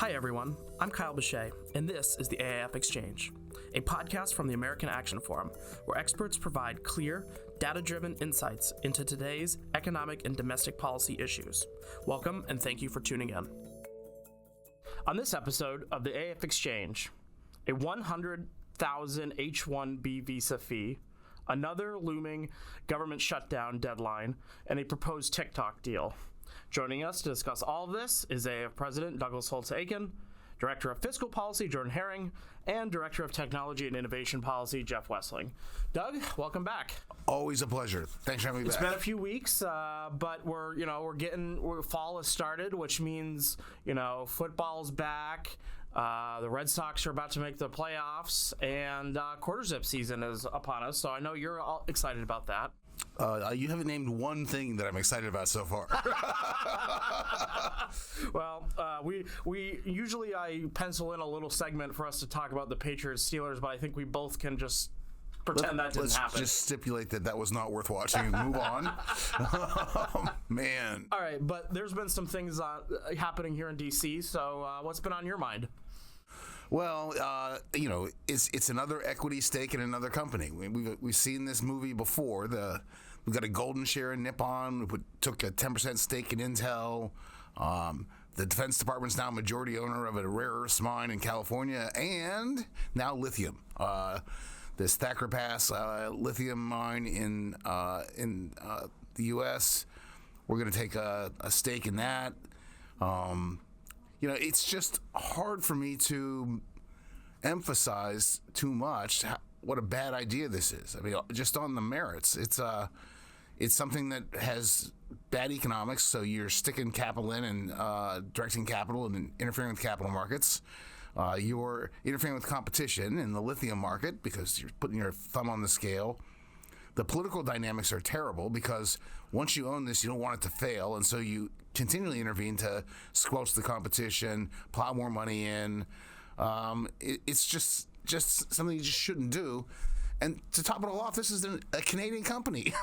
Hi everyone, I'm Kyle Bechet, and this is the AAF Exchange, a podcast from the American Action Forum, where experts provide clear, data-driven insights into today's economic and domestic policy issues. Welcome, and thank you for tuning in. On this episode of the AAF Exchange, a 100,000 H1-B visa fee, another looming government shutdown deadline, and a proposed TikTok deal. Joining us to discuss all of this is AAF President Douglas Holtz-Eakin, Director of Fiscal Policy Jordan Herring, and Director of Technology and Innovation Policy Jeff Wessling. Doug, welcome back. Always a pleasure. Thanks for having me back. It's been a few weeks, but fall has started, which means football's back. The Red Sox are about to make the playoffs, and quarter zip season is upon us. So I know you're all excited about that. You haven't named one thing that I'm excited about so far. Well, we usually I pencil in a little segment for us to talk about the Patriots Steelers, but I think we both can just pretend that didn't happen. Let's just stipulate that was not worth watching and move on. Oh, man. All right, but there's been some things happening here in D.C., so what's been on your mind? Well, it's another equity stake in another company. We've seen this movie before. We've got a golden share in Nippon. We took a 10% stake in Intel. The Defense Department's now majority owner of a rare earths mine in California, and now lithium. This Thacker Pass lithium mine in the U.S. We're going to take a stake in that. It's just hard for me to emphasize too much what a bad idea this is. I mean, just on the merits, it's something that has bad economics. So you're sticking capital in and directing capital and interfering with capital markets. You're interfering with competition in the lithium market because you're putting your thumb on the scale. The political dynamics are terrible because once you own this, you don't want it to fail, and so you continually intervene to squelch the competition, plow more money in. It's just something you just shouldn't do. And to top it all off, this is a Canadian company.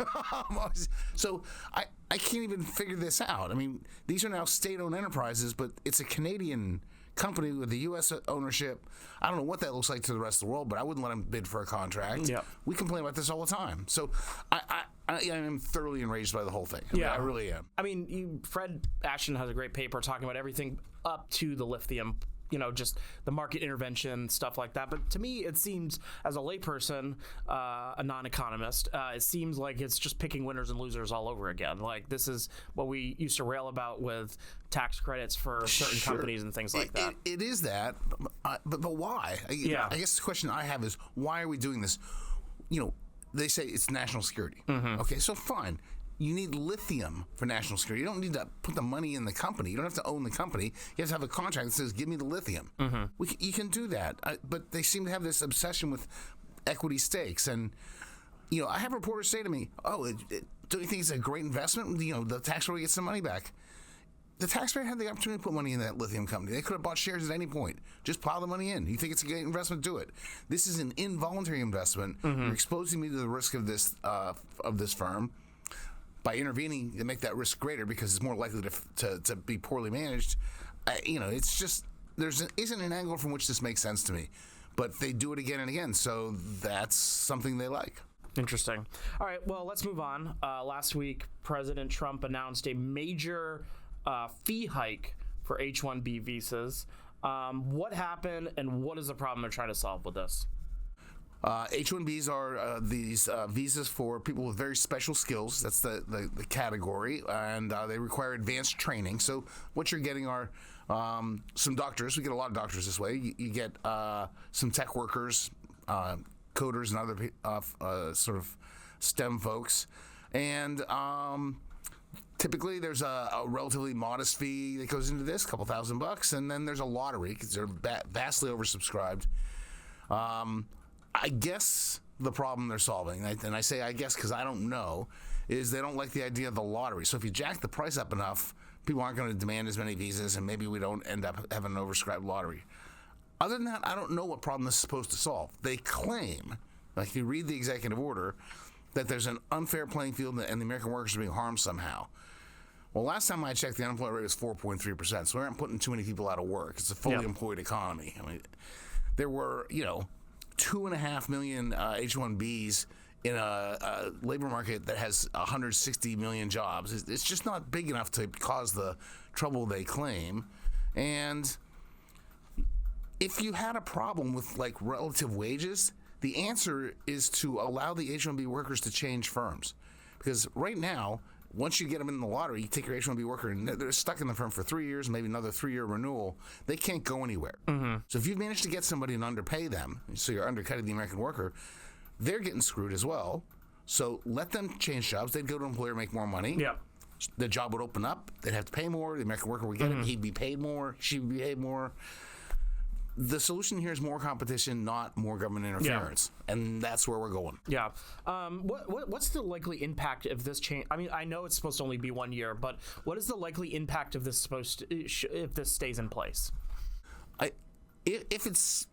So I can't even figure this out. I mean, these are now state-owned enterprises, but it's a Canadian company with the U.S. ownership. I don't know what that looks like to the rest of the world, but I wouldn't let them bid for a contract. Yep. We complain about this all the time. So I am thoroughly enraged by the whole thing. I really am. I mean, Fred Ashton has a great paper talking about everything up to the lithium, just the market intervention, stuff like that. But to me, it seems, as a layperson, a non-economist, it seems like it's just picking winners and losers all over again. Like, this is what we used to rail about with tax credits for certain companies and things like that. It is that, but why? I guess the question I have is, why are we doing this? They say it's national security. Mm-hmm. Okay, so fine. You need lithium for national security. You don't need to put the money in the company. You don't have to own the company. You have to have a contract that says, give me the lithium. Mm-hmm. You can do that. But they seem to have this obsession with equity stakes. And, I have reporters say to me, don't you think it's a great investment? The taxpayer gets some money back. The taxpayer had the opportunity to put money in that lithium company. They could have bought shares at any point. Just plow the money in. You think it's a great investment? Do it. This is an involuntary investment. Mm-hmm. You're exposing me to the risk of this firm. By intervening, they make that risk greater because it's more likely to be poorly managed. It's just isn't an angle from which this makes sense to me, but they do it again and again, so that's something they like. Interesting. All right, well, let's move on. Last week, President Trump announced a major fee hike for H1-B visas. What happened, and what is the problem they're trying to solve with this? H1Bs are these visas for people with very special skills. That's the category, and they require advanced training. So what you're getting are some doctors. We get a lot of doctors this way. You get some tech workers, coders, and other sort of STEM folks. And typically there's a relatively modest fee that goes into this, a couple $1,000, and then there's a lottery because they're vastly oversubscribed. I guess the problem they're solving, and I say I guess because I don't know, is they don't like the idea of the lottery. So if you jack the price up enough, people aren't going to demand as many visas, and maybe we don't end up having an oversubscribed lottery. Other than that, I don't know what problem this is supposed to solve. They claim, like if you read the executive order, that there's an unfair playing field and the American workers are being harmed somehow. Well, last time I checked, the unemployment rate was 4.3%, so we aren't putting too many people out of work. It's a fully employed economy. I mean, there were, 2.5 million H1-Bs in a labor market that has 160 million jobs. It's just not big enough to cause the trouble they claim. And if you had a problem with like relative wages, the answer is to allow the H1B workers to change firms. Because right now, once you get them in the lottery, you take your H1B worker and they're stuck in the firm for 3 years, maybe another 3-year renewal. They can't go anywhere. So if you've managed to get somebody and underpay them, so you're undercutting the American worker, they're getting screwed as well. So let them change jobs. They'd go to an employer, make more money. Yeah. The job would open up. They'd have to pay more. The American worker would get it. He'd be paid more. She would be paid more. The solution here is more competition, not more government interference, and that's where we're going. Yeah. What's the likely impact of this change? I mean, I know it's supposed to only be 1 year, but what is the likely impact of this if this stays in place? If it's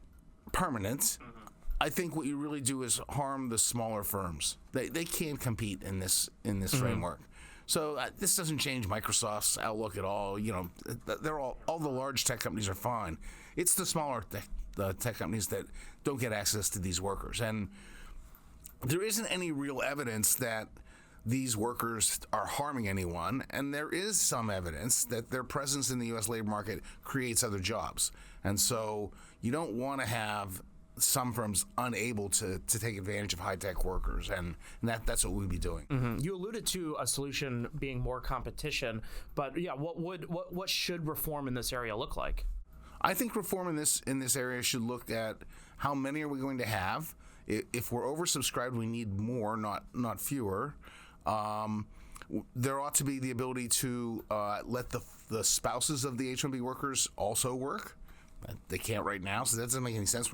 permanent, I think what you really do is harm the smaller firms. They can't compete in this framework. So this doesn't change Microsoft's outlook at all. They're all the large tech companies are fine. It's the smaller tech companies that don't get access to these workers. And there isn't any real evidence that these workers are harming anyone. And there is some evidence that their presence in the U.S. labor market creates other jobs. And so you don't want to have some firms unable to take advantage of high-tech workers, and that's what we'd be doing. You alluded to a solution being more competition, but what should reform in this area look like? I think reform in this area should look at how many are we going to have. If we're oversubscribed, we need more, not fewer. There ought to be the ability to let the spouses of the H-1B workers also work. They can't right now, so that doesn't make any sense.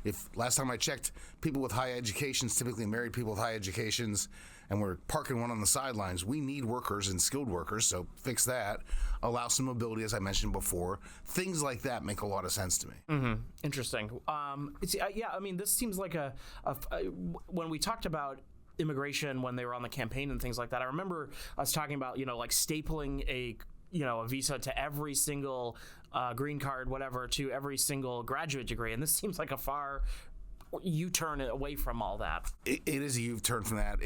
If last time I checked, people with high educations, typically married people with high educations, and we're parking one on the sidelines, we need workers and skilled workers, so fix that. Allow some mobility, as I mentioned before. Things like that make a lot of sense to me. Interesting. This seems like when we talked about immigration when they were on the campaign and things like that, I remember us talking about, like stapling a visa to every single green card, whatever, to every single graduate degree. And this seems like a far U-turn away from all that. It is a U-turn from that.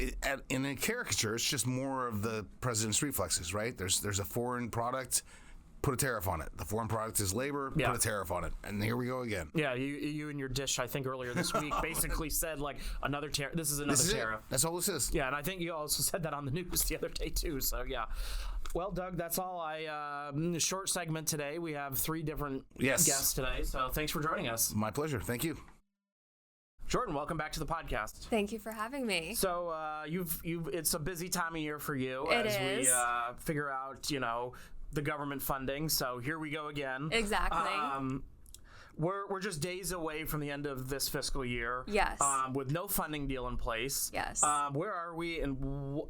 In a caricature, it's just more of the president's reflexes, right? There's a foreign product, put a tariff on it. The foreign product is labor, put a tariff on it. And here we go again. Yeah, you in your dish, I think earlier this week, basically said like another tariff. This is another tariff. That's all this is. Yeah, and I think you also said that on the news the other day too. So yeah. Well, Doug, that's all. Short segment today. We have 3 different guests today, so thanks for joining us. My pleasure. Thank you. Jordan, welcome back to the podcast. Thank you for having me. So it's a busy time of year for you we figure out the government funding. So here we go again. Exactly. We're just days away from the end of this fiscal year. Yes. With no funding deal in place. Yes. Where are we in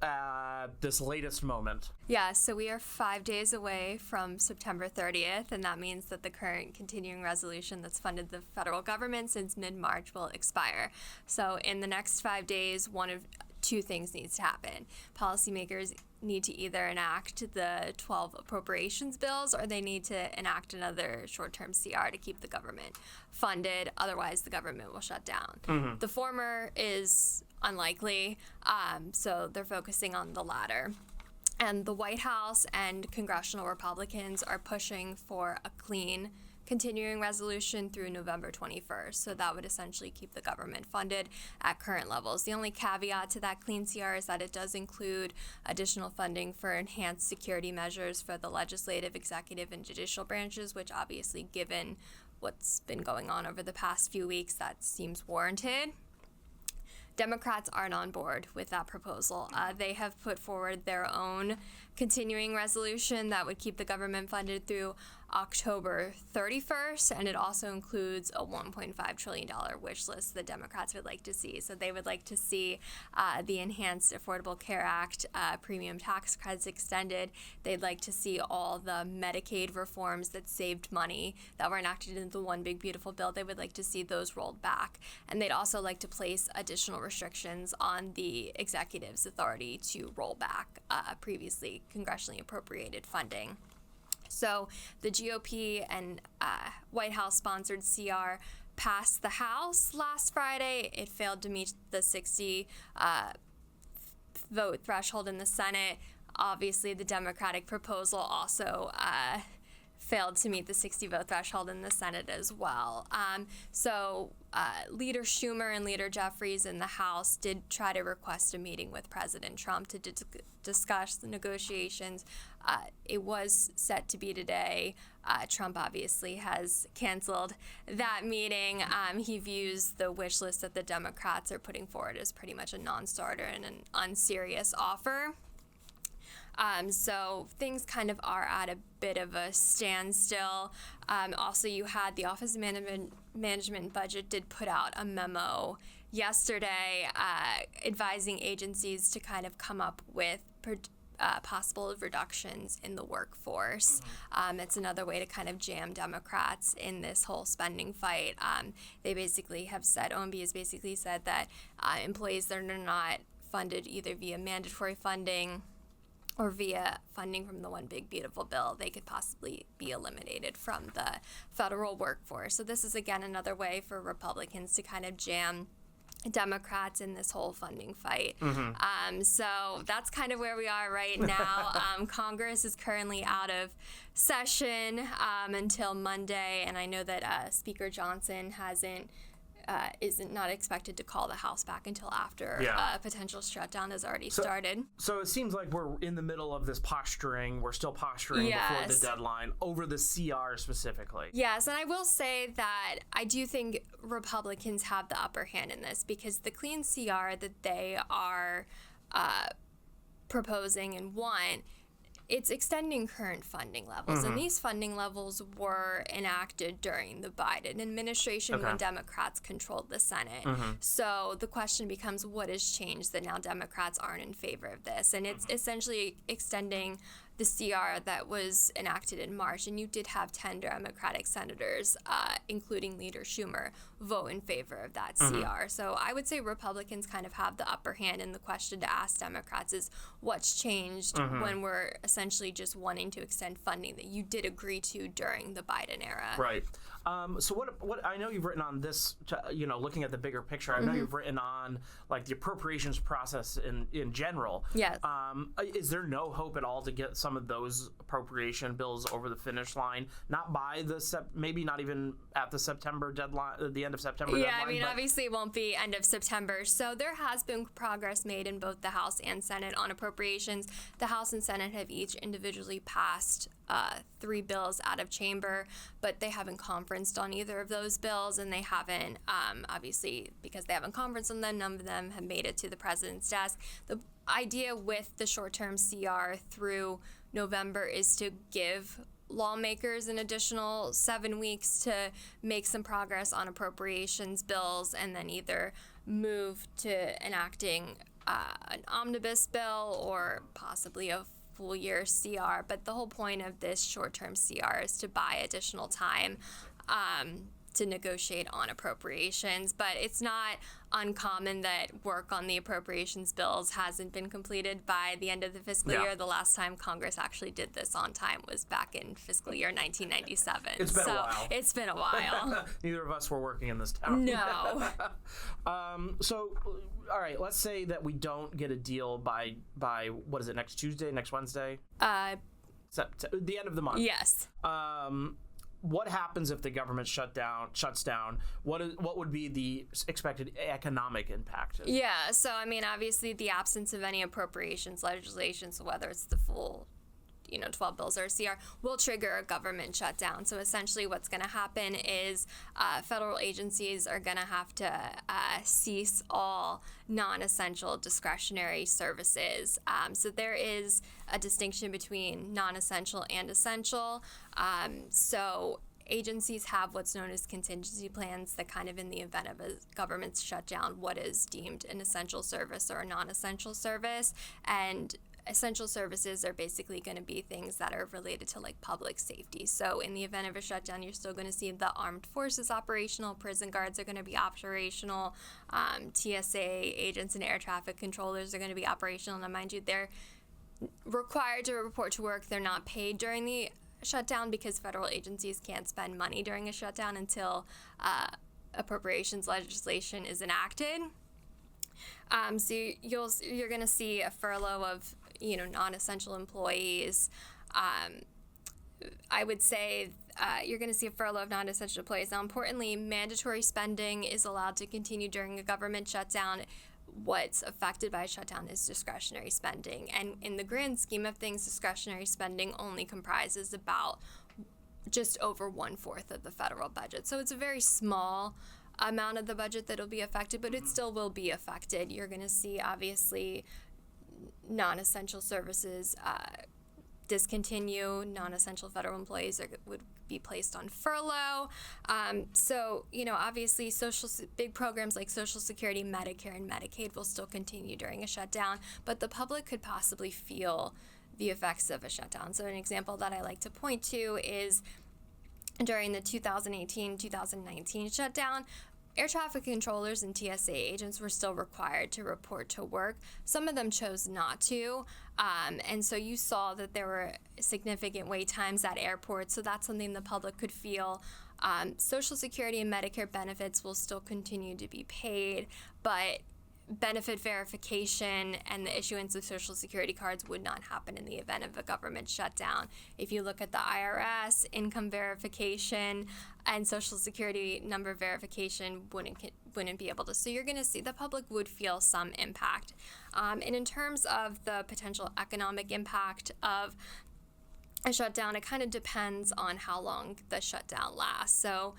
this latest moment? Yeah, so we are 5 days away from September 30th, and that means that the current continuing resolution that's funded the federal government since mid-March will expire. So in the next 5 days, one of 2 things needs to happen. Policymakers need to either enact the 12 appropriations bills, or they need to enact another short-term CR to keep the government funded. Otherwise, the government will shut down. The former is unlikely, so they're focusing on the latter. And the White House and Congressional Republicans are pushing for a clean continuing resolution through November 21st. So that would essentially keep the government funded at current levels. The only caveat to that clean CR is that it does include additional funding for enhanced security measures for the legislative, executive, and judicial branches, which obviously, given what's been going on over the past few weeks, that seems warranted. Democrats aren't on board with that proposal. They have put forward their own continuing resolution that would keep the government funded through October 31st, and it also includes a $1.5 trillion wish list that Democrats would like to see. So they would like to see the Enhanced Affordable Care Act premium tax credits extended. They'd like to see all the Medicaid reforms that saved money that were enacted in the One Big Beautiful Bill. They would like to see those rolled back. And they'd also like to place additional restrictions on the executive's authority to roll back previously congressionally appropriated funding. So the GOP and White House-sponsored CR passed the House last Friday. It failed to meet the 60 vote threshold in the Senate. Obviously, the Democratic proposal also failed to meet the 60 vote threshold in the Senate as well. So Leader Schumer and Leader Jeffries in the House did try to request a meeting with President Trump to discuss the negotiations. It was set to be today. Trump obviously has canceled that meeting. He views the wish list that the Democrats are putting forward as pretty much a non-starter and an unserious offer. So things kind of are at a bit of a standstill. Also, you had the Office of Management and Budget did put out a memo yesterday advising agencies to kind of come up with possible reductions in the workforce. It's another way to kind of jam Democrats in this whole spending fight. They basically have said, OMB has basically said that employees that are not funded either via mandatory funding or via funding from the One Big Beautiful Bill, they could possibly be eliminated from the federal workforce. So this is, again, another way for Republicans to kind of jam Democrats in this whole funding fight. So that's kind of where we are right now. Congress is currently out of session until Monday, and I know that Speaker Johnson isn't not expected to call the House back until after a potential shutdown has already started. So it seems like we're in the middle of this posturing. We're still posturing before the deadline over the CR specifically. Yes, and I will say that I do think Republicans have the upper hand in this because the clean CR that they are proposing and want, it's extending current funding levels, and these funding levels were enacted during the Biden administration when Democrats controlled the Senate. So the question becomes, what has changed that now Democrats aren't in favor of this? And it's essentially extending the CR that was enacted in March, and you did have 10 Democratic senators, including Leader Schumer, vote in favor of that CR. So I would say Republicans kind of have the upper hand, and the question to ask Democrats is what's changed when we're essentially just wanting to extend funding that you did agree to during the Biden era. Right. So what I know you've written on this, looking at the bigger picture, I know you've written on like the appropriations process in general. Yes. Is there no hope at all to get some of those appropriation bills over the finish line? Not by maybe not even at the September deadline, the end of September deadline? I mean, obviously it won't be end of September. So there has been progress made in both the House and Senate on appropriations. The House and Senate have each individually passed 3 bills out of chamber, but they haven't conferenced on either of those bills, and they haven't, obviously, because they haven't conferenced on them, none of them have made it to the president's desk. The idea with the short-term CR through November is to give lawmakers an additional 7 weeks to make some progress on appropriations bills and then either move to enacting an omnibus bill or possibly a full year CR. But the whole point of this short-term CR is to buy additional time to negotiate on appropriations. But it's not uncommon that work on the appropriations bills hasn't been completed by the end of the fiscal year. The last time Congress actually did this on time was back in fiscal year 1997. It's been a while. It's been a while. Neither of us were working in this town. No. So, all right, let's say that we don't get a deal by what is it, next Tuesday, next Wednesday? The end of the month. Yes. What happens if the government shuts down? What would be the expected economic impact? Yeah, so I mean, obviously the absence of any appropriations legislation, so whether it's the full 12 bills or a CR, will trigger a government shutdown. So essentially what's going to happen is federal agencies are going to have to cease all non-essential discretionary services. So there is a distinction between non-essential and essential. So agencies have what's known as contingency plans that kind of in the event of a government shutdown, what is deemed an essential service or a non-essential service. And essential services are basically going to be things that are related to like public safety. So in the event of a shutdown, you're still going to see the armed forces operational, prison guards are going to be operational, TSA agents and air traffic controllers are going to be operational. Now, mind you, required to report to work. They're not paid during the shutdown because federal agencies can't spend money during a shutdown until appropriations legislation is enacted. So you're going to see a furlough of non-essential employees. I would say you're going to see a furlough of non-essential employees. Now, importantly, mandatory spending is allowed to continue during a government shutdown. What's affected by a shutdown is discretionary spending. And in the grand scheme of things, discretionary spending only comprises about just over 1/4 of the federal budget. So it's a very small amount of the budget that'll be affected, but it still will be affected. You're going to see, obviously, non-essential services discontinue. Non-essential federal employees would be placed on furlough. So, obviously, big programs like Social Security, Medicare, and Medicaid will still continue during a shutdown, but the public could possibly feel the effects of a shutdown. So an example that I like to point to is during the 2018-2019 shutdown, air traffic controllers and TSA agents were still required to report to work. Some of them chose not to, and so you saw that there were significant wait times at airports, so that's something the public could feel. Social Security and Medicare benefits will still continue to be paid, but benefit verification and the issuance of Social Security cards would not happen in the event of a government shutdown. If you look at the IRS, income verification and Social Security number verification wouldn't be able to. So you're going to see the public would feel some impact. And in terms of the potential economic impact of a shutdown, it kind of depends on how long the shutdown lasts. So,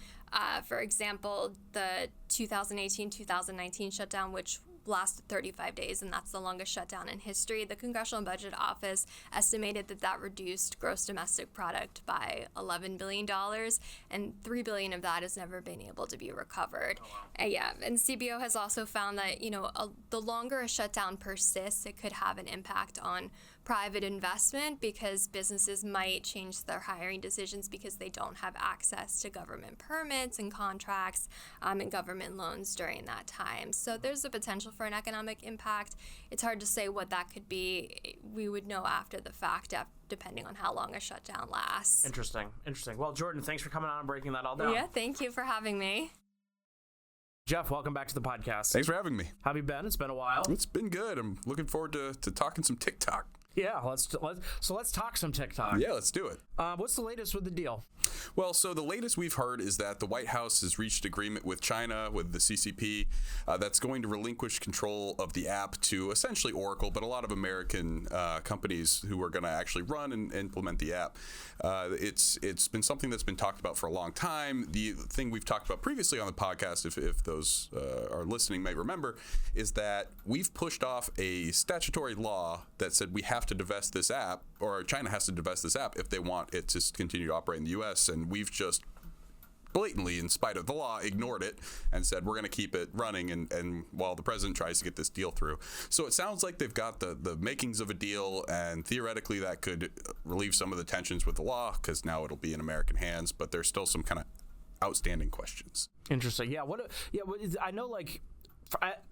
for example, the 2018-2019 shutdown, which lasted 35 days, and that's the longest shutdown in history. The Congressional Budget Office estimated that reduced gross domestic product by $11 billion, and $3 billion of that has never been able to be recovered. Oh, wow. And CBO has also found that, the longer a shutdown persists, it could have an impact on private investment because businesses might change their hiring decisions because they don't have access to government permits and contracts and government loans during that time. So there's a potential for an economic impact. It's hard to say what that could be. We would know after the fact, depending on how long a shutdown lasts. Interesting. Well, Jordan, thanks for coming on and breaking that all down. Yeah, thank you for having me. Jeff, welcome back to the podcast. Thanks for having me. How have you been? It's been a while. It's been good. I'm looking forward to talking some TikTok. Yeah, let's talk some TikTok. Yeah, let's do it. What's the latest with the deal? Well, so the latest we've heard is that the White House has reached agreement with China, with the CCP, that's going to relinquish control of the app to essentially Oracle, but a lot of American companies who are going to actually run and implement the app. It's been something that's been talked about for a long time. The thing we've talked about previously on the podcast, if those are listening may remember, is that we've pushed off a statutory law that said we have to divest this app, or China has to divest this app if they want it to continue to operate in the U.S., and we've just blatantly, in spite of the law, ignored it and said we're going to keep it running and while the president tries to get this deal through. So it sounds like they've got the makings of a deal, and theoretically that could relieve some of the tensions with the law because now it'll be in American hands, but there's still some kind of outstanding questions. Interesting. Yeah. I know, like,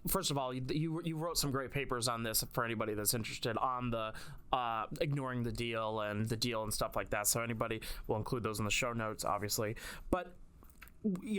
first of all, you wrote some great papers on this for anybody that's interested on the ignoring the deal and stuff like that. So anybody, will include those in the show notes, obviously. But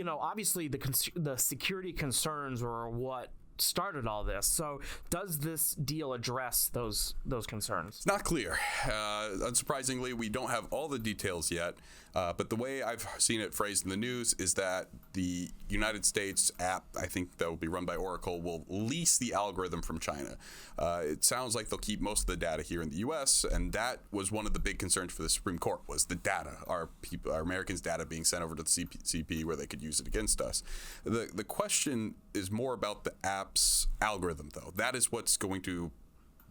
obviously the security concerns were what started all this. So does this deal address those concerns? It's not clear. Unsurprisingly, we don't have all the details yet. But the way I've seen it phrased in the news is that the United States app, I think that will be run by Oracle, will lease the algorithm from China. It sounds like they'll keep most of the data here in the U.S., and that was one of the big concerns for the Supreme Court, was the data, our Americans' data being sent over to the CP where they could use it against us. The question is more about the app's algorithm, though. That is what's going to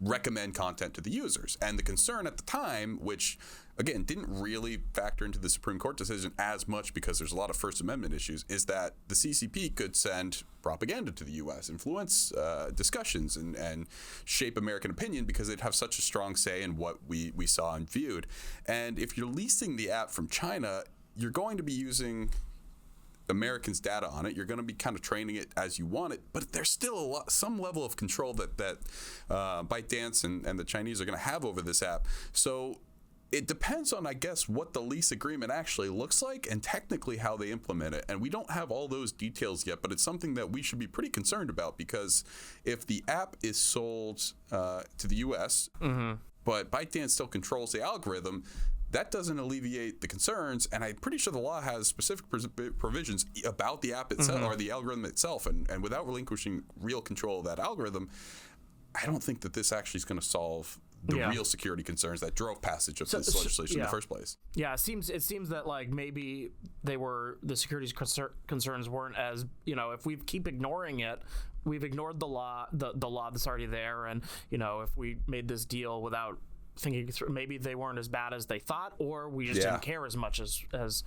recommend content to the users. And the concern at the time, which again didn't really factor into the Supreme Court decision as much because there's a lot of First Amendment issues, is that the CCP could send propaganda to the U.S., influence discussions and shape American opinion because they'd have such a strong say in what we saw and viewed. And if you're leasing the app from China, you're going to be using Americans' data on it. You're going to be kind of training it as you want it, but there's still some level of control that ByteDance and the Chinese are going to have over this app. So it depends on, I guess, what the lease agreement actually looks like and technically how they implement it. And we don't have all those details yet, but it's something that we should be pretty concerned about, because if the app is sold to the U.S., but ByteDance still controls the algorithm, that doesn't alleviate the concerns. And I'm pretty sure the law has specific provisions about the app itself or the algorithm itself. And without relinquishing real control of that algorithm, I don't think that this actually is going to solve the real security concerns that drove passage of this legislation in the first place. Yeah, it seems that like maybe the security concerns weren't as, if we keep ignoring it, we've ignored the law that's already there, and if we made this deal without thinking through, maybe they weren't as bad as they thought, or we just didn't care as much as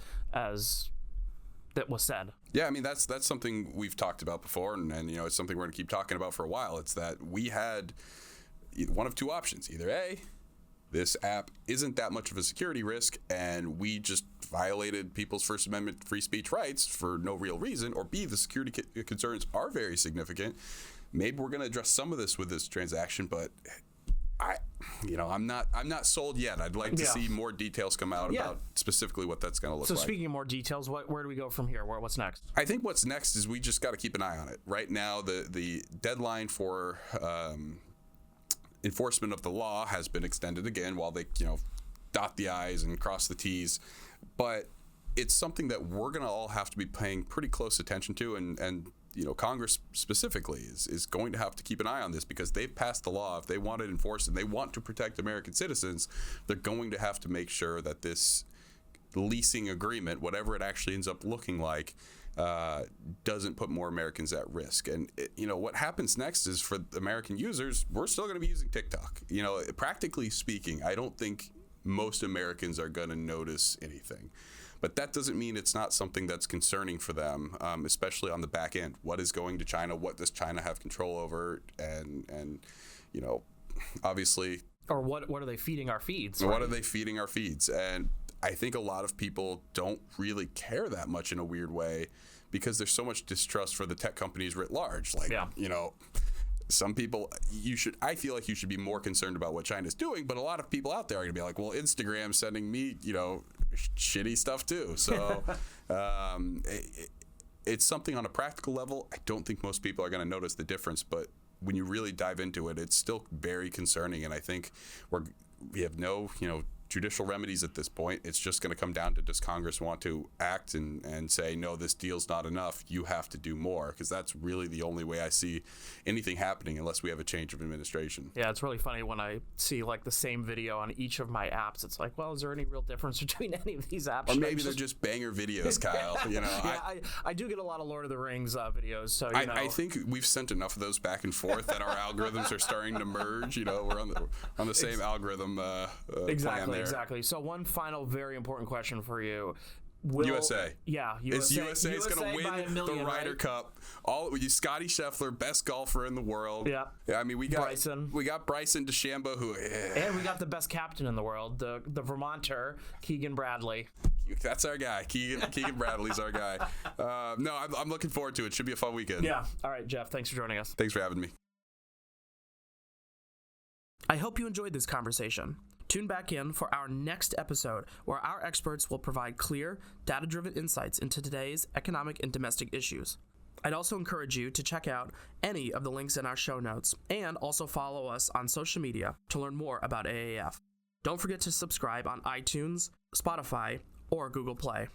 that was said. Yeah, I mean that's something we've talked about before, and it's something we're going to keep talking about for a while. It's that we had one of two options. Either A, this app isn't that much of a security risk and we just violated people's First Amendment free speech rights for no real reason, or B, the security concerns are very significant. Maybe we're going to address some of this with this transaction, but I'm not sold yet. I'd like to see more details come out about specifically what that's going to look like. So speaking of more details, where do we go from here? What's next? I think what's next is we just got to keep an eye on it. Right now, the deadline for enforcement of the law has been extended again while they dot the I's and cross the T's, but it's something that we're going to all have to be paying pretty close attention to, and Congress specifically is going to have to keep an eye on this, because they've passed the law. If they want it enforced and they want to protect American citizens, they're going to have to make sure that this leasing agreement, whatever it actually ends up looking like, doesn't put more Americans at risk. And what happens next is, for American users, we're still going to be using TikTok. Practically speaking, I don't think most Americans are going to notice anything. But that doesn't mean it's not something that's concerning for them, especially on the back end. What is going to China? What does China have control over? And obviously... Or what are they feeding our feeds? What are they feeding our feeds? And I think a lot of people don't really care that much, in a weird way, because there's so much distrust for the tech companies writ large. Some people, I feel like you should be more concerned about what China's doing, but a lot of people out there are going to be like, well, Instagram's sending me, shitty stuff too. So it's something on a practical level. I don't think most people are going to notice the difference, but when you really dive into it, it's still very concerning. And I think we have no, judicial remedies at this point. It's just going to come down to, does Congress want to act and say, no, this deal's not enough, you have to do more? Because that's really the only way I see anything happening, unless we have a change of administration. Yeah, it's really funny when I see like the same video on each of my apps. It's like, well, is there any real difference between any of these apps? Or maybe they're just banger videos, Kyle. I do get a lot of Lord of the Rings videos. So I think we've sent enough of those back and forth that our algorithms are starting to merge. We're on the same algorithm plan there. Exactly. So one final very important question for you. USA. Yeah, USA is going to win the Ryder Cup. Scotty Scheffler, best golfer in the world. Yeah. I mean, we got Bryson DeChambeau, who, and we got the best captain in the world, the Vermonter, Keegan Bradley. That's our guy. Keegan Bradley's our guy. No, I'm looking forward to it. Should be a fun weekend. Yeah. All right, Jeff. Thanks for joining us. Thanks for having me. I hope you enjoyed this conversation. Tune back in for our next episode, where our experts will provide clear, data-driven insights into today's economic and domestic issues. I'd also encourage you to check out any of the links in our show notes, and also follow us on social media to learn more about AAF. Don't forget to subscribe on iTunes, Spotify, or Google Play.